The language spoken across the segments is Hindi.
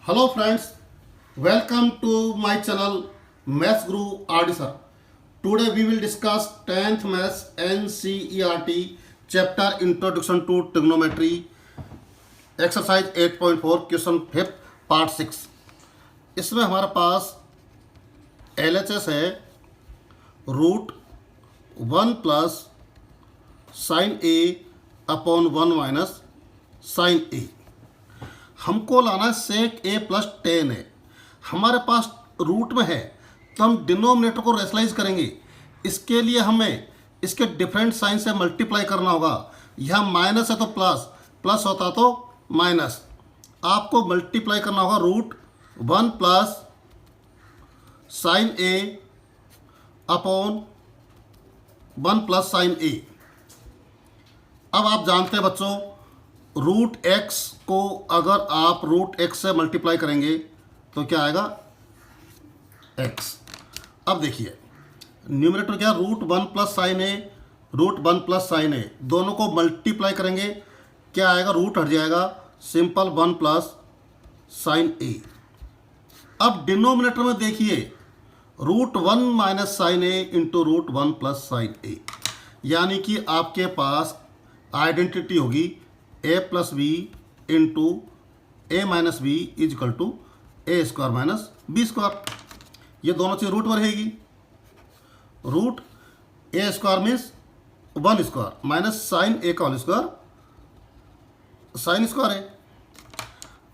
Hello friends, welcome to my channel Maths Guru RD Sir. Today we will discuss 10th Maths NCERT chapter Introduction to Trigonometry exercise 8.4 question 5th part 6. इसमें हमारे पास LHS है root 1 plus sine A upon 1 minus sine ए। हमको लाना है सेक ए प्लस टेन है, हमारे पास रूट में है तो हम डिनोमिनेटर को रेशनलाइज करेंगे। इसके लिए हमें इसके डिफरेंट साइन से मल्टीप्लाई करना होगा। यहाँ माइनस है तो प्लस, प्लस होता तो माइनस, आपको मल्टीप्लाई करना होगा root 1 plus sine A upon 1 plus sine ए। अब आप जानते हैं बच्चों, रूट एक्स को अगर आप रूट एक्स से मल्टीप्लाई करेंगे तो क्या आएगा एक्स। अब देखिए न्यूमरेटर क्या, रूट 1 प्लस साइन ए, रूट 1 प्लस साइन ए, दोनों को मल्टीप्लाई करेंगे क्या आएगा, रूट हट जाएगा, सिंपल 1 प्लस साइन ए। अब डिनोमिनेटर में देखिए root 1 minus sine A into root 1 plus sine A, यानी कि आपके पास आइडेंटिटी होगी A plus B into A minus B is equal to A square minus B square. ये दोनों चीज़ रूट में रहेगी। Root A square means 1 square minus sine A का होल स्क्वायर साइन स्क्वायर है।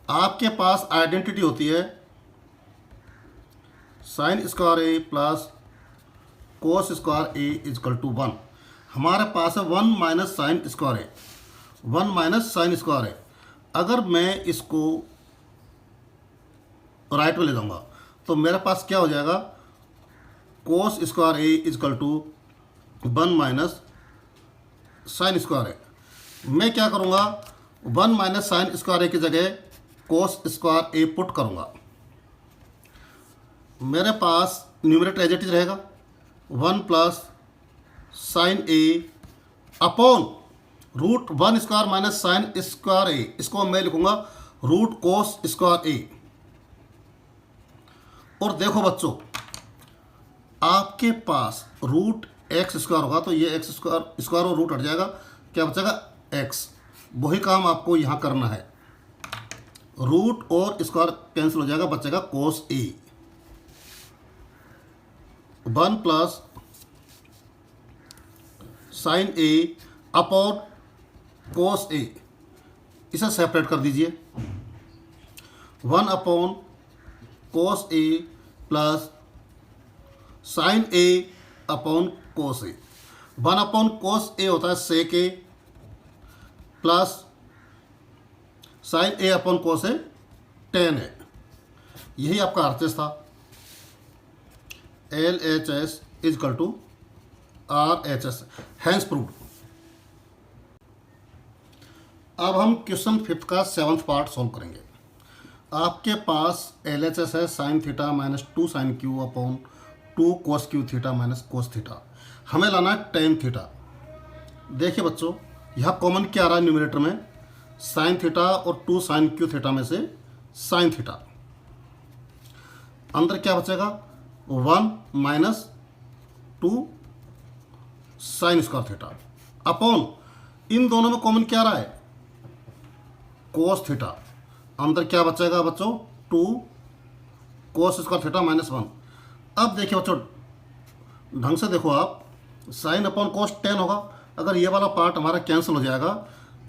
आपके पास आइडेंटिटी होती है sine square A plus cos square A is equal to 1। हमारे पास है 1 माइनस साइन स्क्वायर है, 1 माइनस साइन स्क्वायर है। अगर मैं इसको राइट में ले जाऊंगा तो मेरे पास क्या हो जाएगा, cos square A is equal to 1 minus sine square है। मैं क्या करूंगा, 1 माइनस साइन स्क्वायर ए की जगह कोस स्क्वायर ए पुट करूंगा। मेरे पास न्यूमरेटर एज इट इज रहेगा 1 plus sine A upon root 1 square minus sine square A, इसको मैं लिखूंगा रूट कोस स्क्वायर ए। और देखो बच्चों, आपके पास रूट एक्स स्क्वायर होगा तो ये एक्स स्क्वायर और रूट हट जाएगा, क्या बचेगा एक्स। वही काम आपको यहां करना है, रूट और स्क्वायर कैंसिल हो जाएगा, बचेगा cos A. 1 plus sine A upon cos A, इसे सेपरेट कर दीजिए। 1 upon cos A plus sine A upon cos A. 1 upon cos A होता है sec A plus sine A upon cos A tan है। यही आपका आरएचएस था, LHS is equal to RHS, hence proved. अब हम क्वेश्चन 5th का 7th पार्ट सॉल्व करेंगे। आपके पास LHS है sine theta minus 2 sine cube upon 2 cos cube theta minus cos theta. हमें लाना है टेन थीटा। देखिए बच्चों, यहाँ कॉमन क्या आ रहा है न्यूमरेटर में, साइन थीटा और 2 साइन क्यू थीटा में से साइन थीटा। अंदर क्या बचेगा 1 minus 2 sine square theta upon, इन दोनों में कॉमन क्या आ रहा है कोस थीटा। अंदर क्या बचेगा बच्चों 2 कोस स्क्वायर थीटा माइनस 1। अब देखिए बच्चों, ढंग से देखो आप, साइन अपॉन कोस 10 होगा। अगर ये वाला पार्ट हमारा कैंसिल हो जाएगा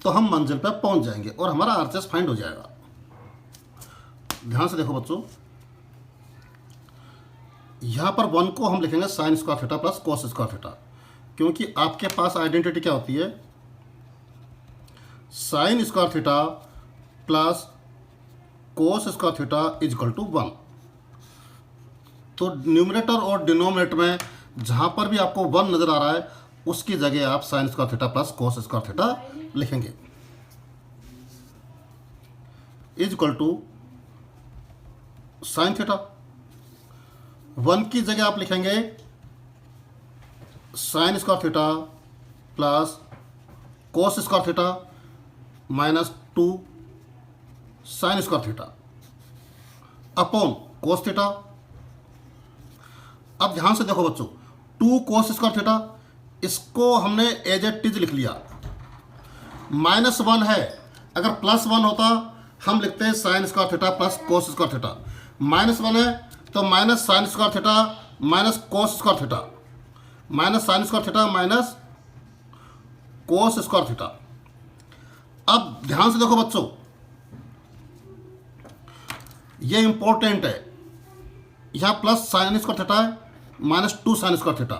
तो हम मंजिल पर पहुंच जाएंगे और हमारा आरएचएस फाइंड हो जाएगा। ध्यान से देखो बच्चों, यहाँ पर 1 को हम लिखेंगे sine square theta plus cos square theta, क्योंकि आपके पास आइडेंटिटी क्या होती है sine square theta plus cos square theta is equal to 1। तो न्यूमरेटर और डिनोमिनेटर में जहां पर भी आपको 1 नजर आ रहा है उसकी जगह आप sine square theta plus cos square theta लिखेंगे, is equal to sine theta. 1 की जगह आप लिखेंगे sine square theta plus cos square theta minus 2 sine square theta. Upon cos theta. अब ध्यान से देखो बच्चों, 2 कोस स्क्वायर थीटा, इसको हमने एज इट इज लिख लिया। -1 है, अगर +1 होता हम लिखते हैं sign square theta plus cos square theta. -1 है तो minus sine square theta minus कोस square theta, minus sine square theta minus कोस स्क्वायर थीटा। अब ध्यान से देखो बच्चों, ये इंपॉर्टेंट है, यहां प्लस साइन स्क्वायर थीटा है -2 साइन स्क्वायर थीटा।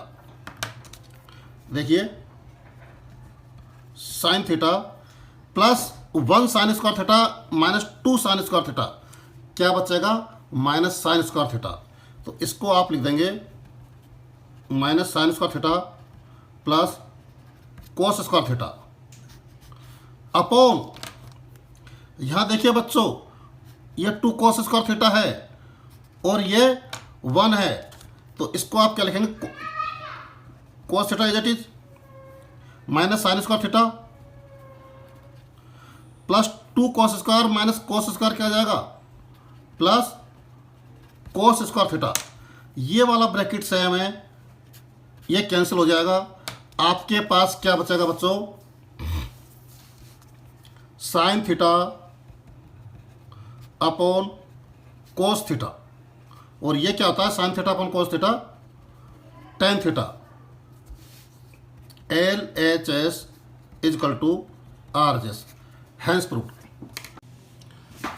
देखिए sine theta plus 1 sign square theta -2 sine square theta, क्या बचेगा माइनस साइन स्क्वायर थीटा। तो इसको आप लिख देंगे minus sine square theta plus cos square theta upon, यहां देखिए बच्चों ये 2 कोस स्क्वायर थीटा है और ये 1 है, तो इसको आप क्या लिखेंगे cos theta is it is minus sine square theta plus 2 cos square minus cos square क्या आ जाएगा प्लस कोस स्क्वायर थीटा। ये वाला ब्रैकेट सेम है, ये कैंसिल हो जाएगा। आपके पास क्या बचेगा बच्चों, sine theta upon cos theta, और ये क्या होता है sine theta upon cos theta tan theta. LHS is equal to RHS, hence proof.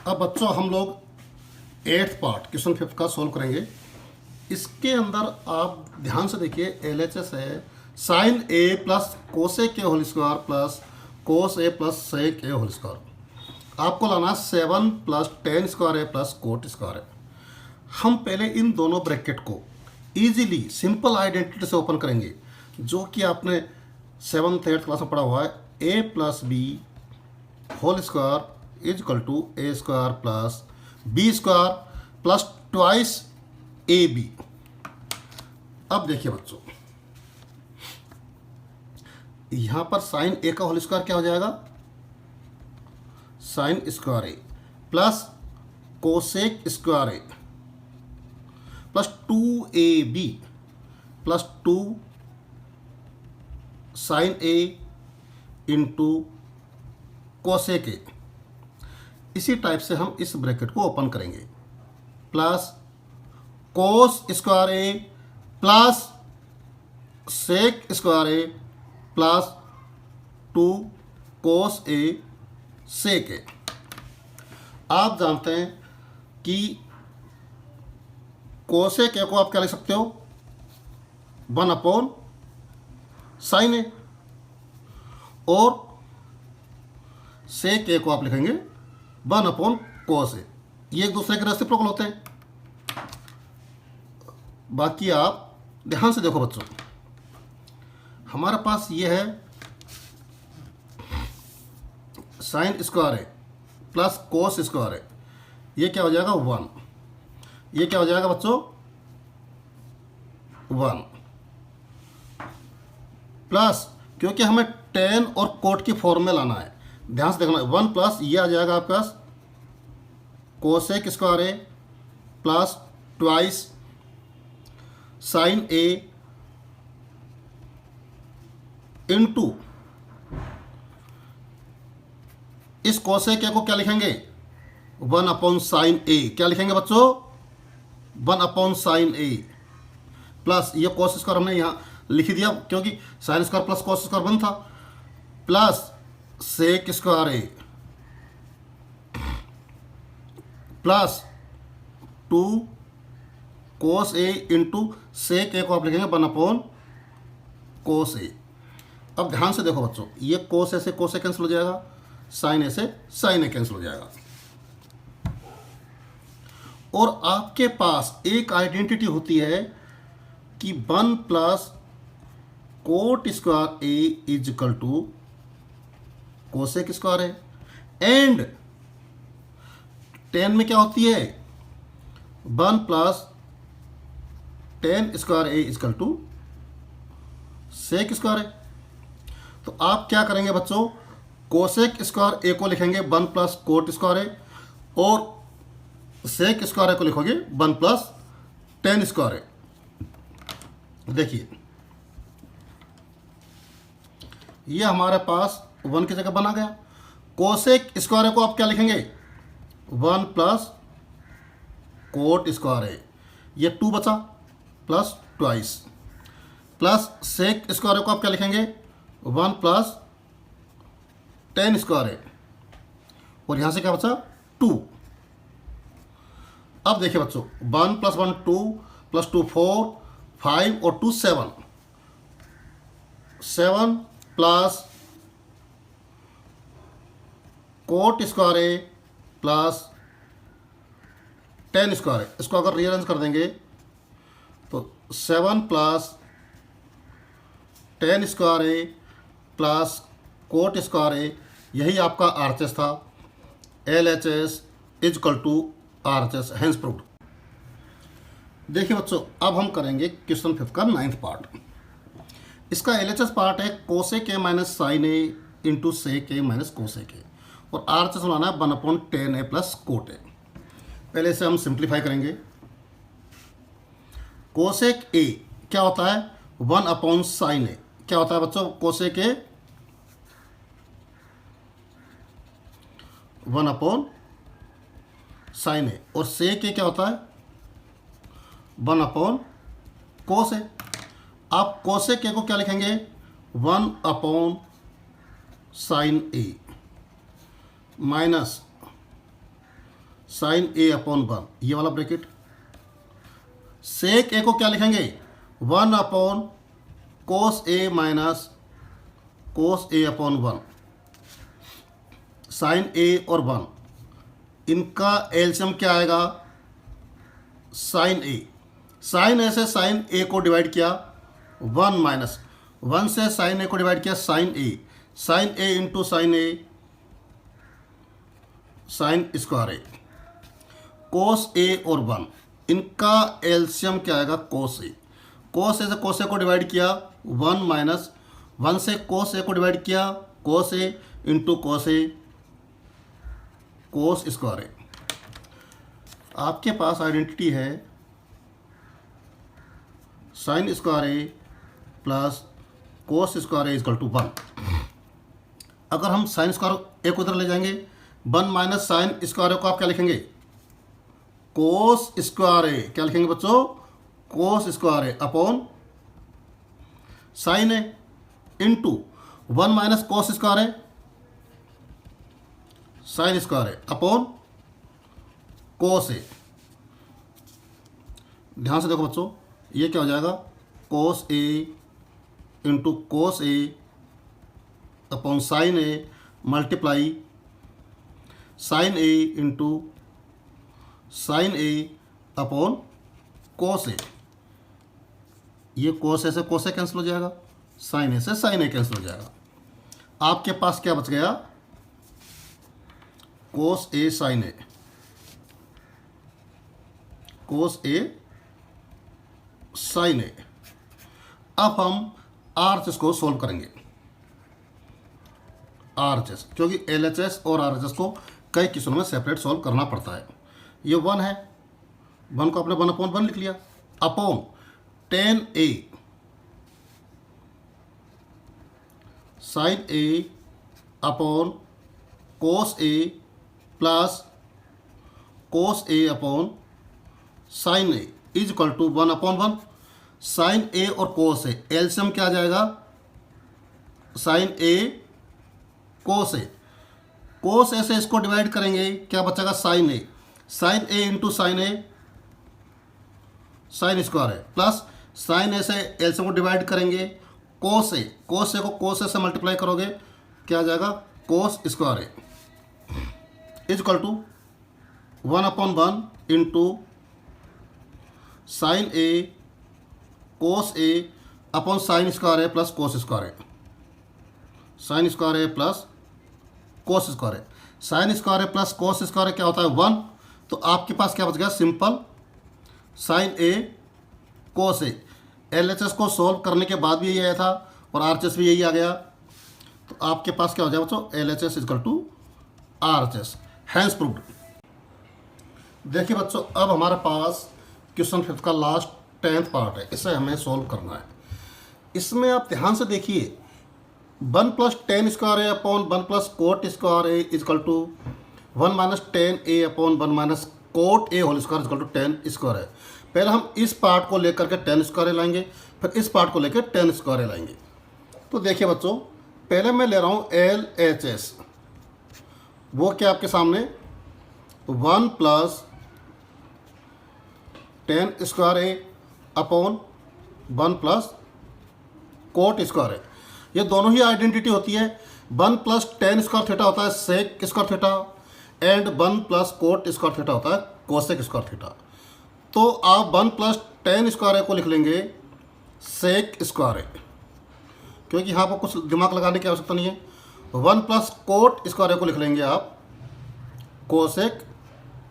अब बच्चों हम लोग 8th पार्ट क्वेश्चन 5 का सोल्व करेंगे। इसके अंदर आप ध्यान से देखिए, LHS है sine A plus cosec A whole square plus cos A plus sec A whole square. आपको लाना 7 plus tan square A plus cot square है। हम पहले इन दोनों ब्रैकेट को इजीली सिंपल आइडेंटिटी से ओपन करेंगे, जो कि आपने 7th 8th क्लास में पढ़ा हुआ है। A plus B whole square is equal to A square plus B square plus twice AB। अब देखिए बच्चों, यहां पर साइन A का होल स्क्वायर क्या हो जाएगा, sine square A plus cosec square A plus 2AB plus 2 sine A into cosec A। इसी टाइप से हम इस ब्रैकेट को ओपन करेंगे, plus cos square A plus sec square A plus 2 cos A sec A। आप जानते हैं कि कोसेक A को आप क्या लिख सकते हो 1 अपॉन साइन A, और सेक A को आप लिखेंगे 1 अपॉन कोस A। ये एक दूसरे के रेसिप्रोकल होते हैं। बाकी आप ध्यान से देखो बच्चों, हमारे पास ये है sine square A plus cos square A, ये क्या हो जाएगा 1, ये क्या हो जाएगा बच्चों 1 प्लस, क्योंकि हमें टेन और कोट की फॉर्म में लाना है, ध्यान से देखना 1 प्लस ये आ जाएगा आपके पास cosec square A plus twice sine A into इस कोसेक A को क्या लिखेंगे 1 अपॉन साइन A, क्या लिखेंगे बच्चों 1 अपॉन साइन A प्लस ये कोस स्क्वायर हमने यहाँ लिख दिया क्योंकि sine square plus cos square 1 था, plus sec square A plus 2 cos A into sec A को आप लिखेंगे 1 अपॉन कोस A। अब ध्यान से देखो बच्चों, ये कोस A से कोस A कैंसिल हो जाएगा, साइन A से साइन A कैंसिल हो जाएगा, और आपके पास एक आइडेंटिटी होती है कि 1 plus cot square A is equal to cosec square है, एंड 10 में क्या होती है 1 plus tan square A is equal to sec square है। तो आप क्या करेंगे बच्चों, कोसेक स्क्वायर A को लिखेंगे 1 प्लस कोट स्क्वायर A, और सेक स्क्वायर ए को लिखोगे 1 प्लस टेन स्क्वायर ए। देखिए ये हमारे पास 1 की जगह बना गया। कोसेक स्क्वायर ए को आप क्या लिखेंगे 1 प्लस कोट स्क्वायर ए, ये 2 बचा plus twice, plus sec square A को आप क्या लिखेंगे 1 प्लस टेन स्क्वायर ए, और यहाँ से क्या बचा 2। अब देखिए बच्चों 1 प्लस 1 2 प्लस 2 4 5 और 2 7, 7 plus cot square A plus tan square A. इसको अगर रीअरेंज कर देंगे तो 7 plus tan square A plus cot square A, यही आपका आरएचएस था। LHS is equal to RHS, hence proved. देखिए बच्चों अब हम करेंगे क्वेश्चन 5 का 9th पार्ट। इसका LHS पार्ट है cosec A minus sine A into sec A minus cosec A, और RHS बनाना है 1/10 ए प्लस कोट ए। पहले से हम सिंप्लीफाई करेंगे। कोसेक ए क्या होता है 1/साइन ए, क्या होता है बच्चों कोसेक ए 1/साइन ए, और सेक ए क्या होता है 1/कोस ए। आप कोसेक ए को क्या लिखेंगे 1/साइन ए माइनस साइन ए अपॉन 1, ये वाला ब्रैकेट। सेक ए को क्या लिखेंगे 1/कोस ए minus cos A upon 1, sign A और 1, इनका एलसीएम क्या आएगा साइन ए। साइन ए से साइन ए को डिवाइड किया 1 माइनस 1 से साइन ए को डिवाइड किया sign A, sign A into sine A sine square A, cos ए और 1, इनका एलसीएम क्या आएगा कोस ए। कोस ए से कोस ए को डिवाइड किया 1 माइनस 1 से कोस ए को डिवाइड किया कोस ए into cos A cos square A. आपके पास आइडेंटिटी है sine square A plus cos square A is equal to 1। अगर हम साइन स्क्वायर ए को इधर ले जाएंगे 1 माइनस साइन स्क्वायर ए को आप क्या लिखेंगे कोस स्क्वायर ए, क्या लिखेंगे बच्चों कोस square A upon sine A into 1 minus cos square A sine square A upon cos ए। ध्यान से देखो बच्चों ये क्या हो जाएगा कोस ए into cos A upon sine A multiply sign A into sine A upon cos ए। ये कोस ए से कोस ए कैंसिल हो जाएगा, साइन ए से साइन ए कैंसिल हो जाएगा। आपके पास क्या बच गया कोस ए sign A, cos A sign ए। अब हम आरएचएस को सोल्व करेंगे। आरएचएस क्योंकि एलएचएस और आरएचएस को कई क्वेश्चनों में सेपरेट सोल्व करना पड़ता है। ये 1 है, 1 को आपने 1/1 लिख लिया upon 10a sine A upon cos A plus cos A upon sine A is equal to 1/1। Sine A और कोस ए एलसीएम क्या आ जाएगा sign A cos A. Cos ए से इसको डिवाइड करेंगे क्या बचेगा sign A, sign A into sine A sine square है प्लस साइन ए से एलसीएम को डिवाइड करेंगे कोस ए, कोस ए को कोस ए से मल्टीप्लाई करोगे क्या आ जाएगा cos square A is equal to 1/1 into sine A cos A upon sine square A plus cos square A, sine square A plus cos square A. Sine square A plus cos square A क्या होता है 1, तो आपके पास क्या बच गया simple sign A cos A. LHS को सोल्व करने के बाद भी यही आया था और आरएचएस भी यही आ गया, तो आपके पास क्या हो जाएगा बच्चों LHS is equal to RHS, hence proved. देखिए बच्चों, अब हमारे पास क्वेश्चन 5 का लास्ट 10th पार्ट है, इसे हमें सोल्व करना है। इसमें आप ध्यान से देखिए, 1 plus tan square A upon 1 plus cot square A is equal to 1 minus tan A upon 1 minus cot A whole square is equal to 10 square है। पहले हम इस पार्ट को लेकर के 10 स्क्वायर लाएंगे, फिर इस पार्ट को लेकर 10 स्क्वायर लाएंगे। तो देखिए बच्चों, पहले मैं ले रहा हूँ एल एच एस, वो क्या आपके सामने 1 plus tan square A upon 1 plus cot square है। ये दोनों ही आइडेंटिटी होती है। 1 प्लस टेन स्क्वायर थीटा होता है sec square theta, and 1 plus cot square theta होता है कोसेक स्क्वायर थीटा। तो आप 1 प्लस टेन स्क्वायर ए को लिख लेंगे सेक स्क्वायर ए, क्योंकि यहाँ पर कुछ दिमाग लगाने की आवश्यकता नहीं है। 1 प्लस कोट स्क्वायर ए को लिख लेंगे आप कोसेक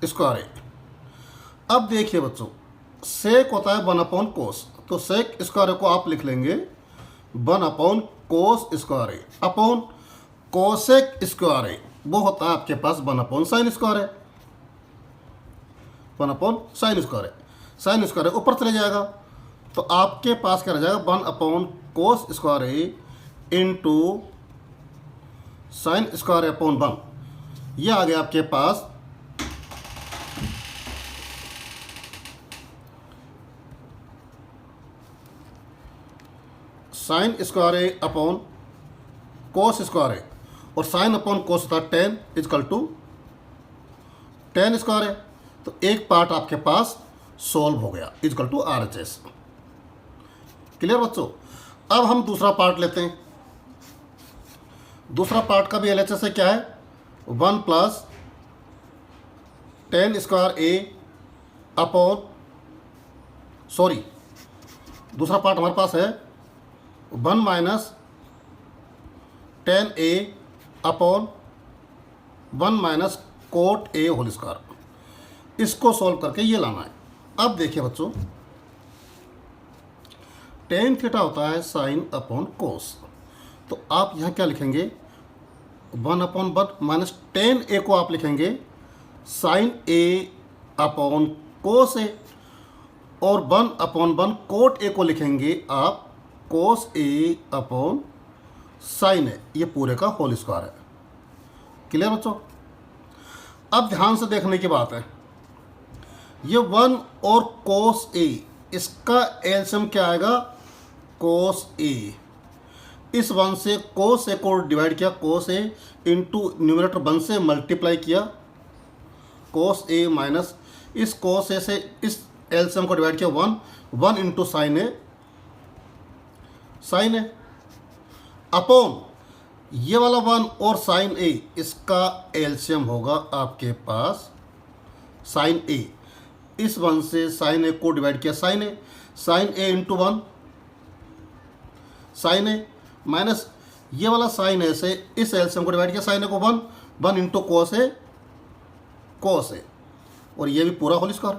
स्क्वायर ए। अब देखिए बच्चों, सेक होता है 1 अपॉन कोस, तो सेक स्क्वायर ए को आप लिख लेंगे 1 upon cos square A upon cosec square ए, वो होता है आपके पास 1 अपॉन साइन स्क्वायर है। 1 अपॉन साइन स्क्वायर है, साइन स्क्वायर ऊपर चले जाएगा, तो आपके पास क्या रह जाएगा 1 upon cos square A into sine square A upon 1। ये आ गया आपके पास sign square A upon cos square ए, और साइन अपॉन कोस होता है 10 इजकल टू 10 स्क्वायर है। तो एक पार्ट आपके पास सॉल्व हो गया is equal to R H S. Clear बच्चों? अब हम दूसरा पार्ट लेते हैं। दूसरा पार्ट का भी एल एच एस है, क्या है 1 plus tan square A upon, sorry, दूसरा पार्ट हमारे पास है 1 minus tan A upon 1 minus cot A whole square. इसको सॉल्व करके ये लाना है। अब देखिए बच्चों, टेन थीटा होता है साइन अपॉन कोस, तो आप यहाँ क्या लिखेंगे 1 अपॉन 1 माइनस टेन ए को आप लिखेंगे साइन ए अपॉन कोस ए, और 1 अपॉन 1 कोट ए को लिखेंगे आप कोस ए अपॉन साइन ए, ये पूरे का होल स्क्वायर है। क्लियर बच्चों? अब ध्यान से देखने की बात है, ये 1 और कोस ए, इसका एलसीएम क्या आएगा कोस ए। इस 1 से कोस ए को डिवाइड किया, कोस ए इंटू न्यूमरेटर 1 से मल्टीप्लाई किया कोस ए, माइनस इस कोस ए से इस एलसीएम को डिवाइड किया 1 into sine A, sign A upon ये वाला 1 और साइन ए, इसका एलसीएम होगा आपके पास साइन ए। इस 1 से साइन ए को डिवाइड किया sign A into 1 sign A, minus ये वाला साइन ए से इस एलसीएम को डिवाइड किया साइन ए को 1 इंटू कोस ए, और ये भी पूरा होल स्क्वायर।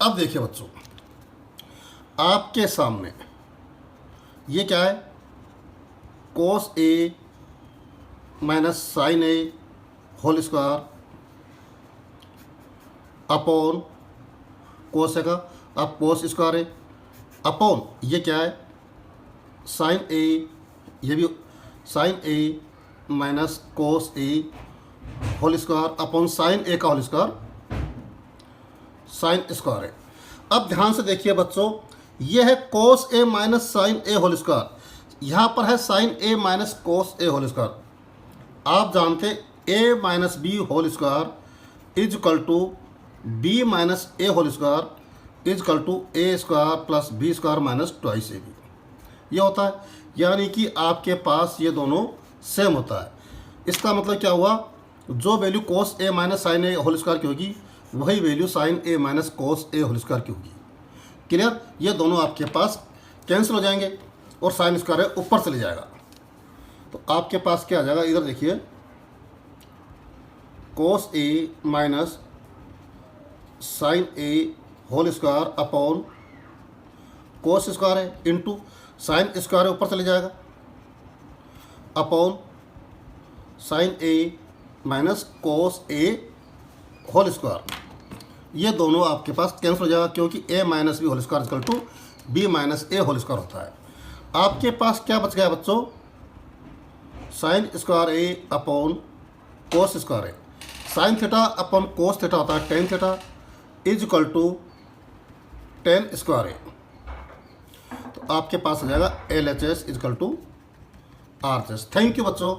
अब देखिए बच्चों, आपके सामने ये क्या है cos A minus sine A whole square upon cos ए का, अब कोस स्क्वायर ए अपॉन ये क्या है साइन ए, ये भी sign A minus cos A whole square upon sine A का होल स्क्वायर, साइन स्क्वायर है। अब ध्यान से देखिए बच्चों, ये है cos A minus sine A whole square, यहाँ पर है sine A minus cos A whole square. आप जानते A minus B whole square is equal to B minus A whole square is equal to A square plus B square minus twice A B, ये होता है। यानी कि आपके पास ये दोनों सेम होता है। इसका मतलब क्या हुआ, जो value cos A minus sine A whole square की होगी वही value sign A minus cos A whole square की होगी। क्लियर? ये दोनों आपके पास कैंसिल हो जाएंगे और साइन स्क्वायर ऊपर चले जाएगा, तो आपके पास क्या आ जाएगा, इधर देखिए cos A minus sine A whole square upon cos square है इंटू साइन स्क्वायर ऊपर चले जाएगा upon sine A minus cos A whole square, ये दोनों आपके पास कैंसिल हो जाएगा क्योंकि a minus B whole square equal to B minus A whole square होता है। आपके पास क्या बच गया बच्चों, sine square A upon cos square A. Sine theta upon cos theta होता है tan theta is equal to tan square A. तो आपके पास आ जाएगा L H S is equal to R H S. Thank you बच्चों।